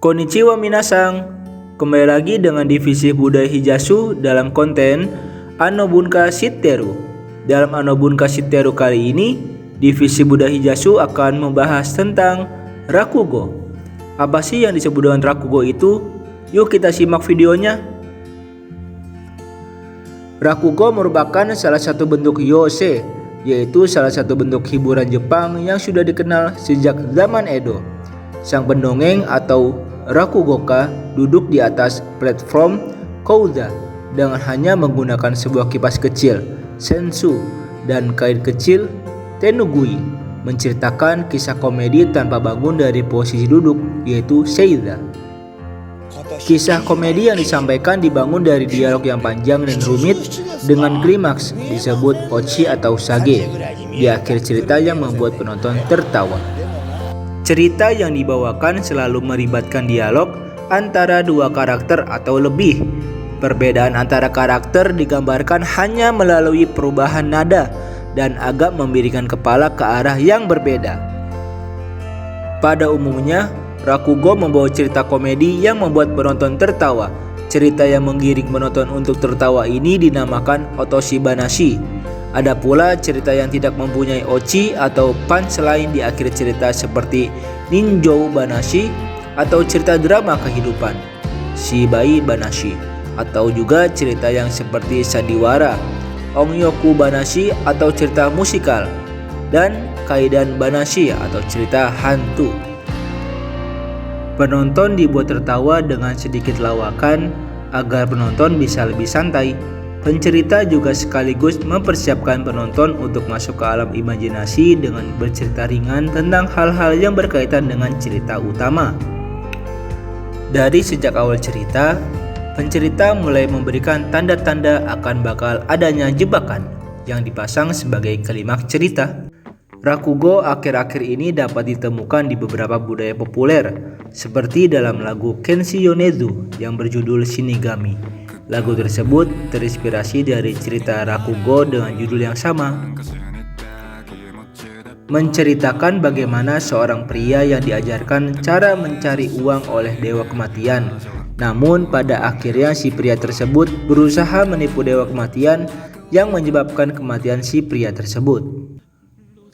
Konnichiwa minasang, kembali lagi dengan divisi budaya Hijasu dalam konten Ano Bunka Shitteru. Dalam Ano Bunka Shitteru kali ini, divisi budaya Hijasu akan membahas tentang Rakugo. Apa sih yang disebut dengan Rakugo itu? Yuk kita simak videonya. Rakugo merupakan salah satu bentuk yose, yaitu salah satu bentuk hiburan Jepang yang sudah dikenal sejak zaman Edo. Sang pendongeng atau Rakugoka duduk di atas platform Kouza dengan hanya menggunakan sebuah kipas kecil, sensu, dan kain kecil, tenugui, menceritakan kisah komedi tanpa bangun dari posisi duduk, yaitu seiza. Kisah komedi yang disampaikan dibangun dari dialog yang panjang dan rumit dengan klimaks disebut ochi atau sage di akhir cerita yang membuat penonton tertawa. Cerita yang dibawakan selalu melibatkan dialog antara dua karakter atau lebih. Perbedaan antara karakter digambarkan hanya melalui perubahan nada dan agak memiringkan kepala ke arah yang berbeda. Pada umumnya, Rakugo membawa cerita komedi yang membuat penonton tertawa. Cerita yang menggiring penonton untuk tertawa ini dinamakan otoshi banashi. Ada pula cerita yang tidak mempunyai ochi atau punchline di akhir cerita seperti ninjou banashi atau cerita drama kehidupan, shibai banashi, atau juga cerita yang seperti sandiwara, ongyoku banashi atau cerita musikal, dan kaidan banashi atau cerita hantu. Penonton dibuat tertawa dengan sedikit lawakan agar penonton bisa lebih santai. Pencerita juga sekaligus mempersiapkan penonton untuk masuk ke alam imajinasi dengan bercerita ringan tentang hal-hal yang berkaitan dengan cerita utama. Dari sejak awal cerita, pencerita mulai memberikan tanda-tanda akan bakal adanya jebakan yang dipasang sebagai klimaks cerita. Rakugo akhir-akhir ini dapat ditemukan di beberapa budaya populer, seperti dalam lagu Kenshi Yonezu yang berjudul Shinigami. Lagu tersebut terinspirasi dari cerita Rakugo dengan judul yang sama, menceritakan bagaimana seorang pria yang diajarkan cara mencari uang oleh dewa kematian. Namun pada akhirnya si pria tersebut berusaha menipu dewa kematian yang menyebabkan kematian si pria tersebut.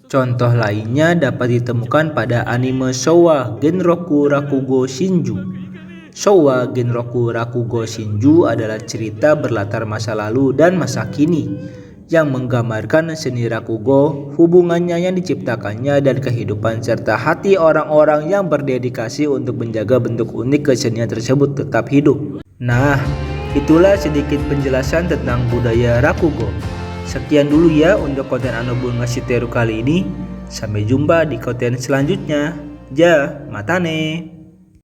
Contoh lainnya dapat ditemukan pada anime Showa Genroku Rakugo Shinju. Showa Genroku Rakugo Shinju adalah cerita berlatar masa lalu dan masa kini yang menggambarkan seni Rakugo, hubungannya yang diciptakannya dan kehidupan serta hati orang-orang yang berdedikasi untuk menjaga bentuk unik kesenian tersebut tetap hidup. Nah, itulah sedikit penjelasan tentang budaya Rakugo. Sekian dulu ya untuk konten Ano Bunka Shitteru kali ini. Sampai jumpa di konten selanjutnya. Ja, matane.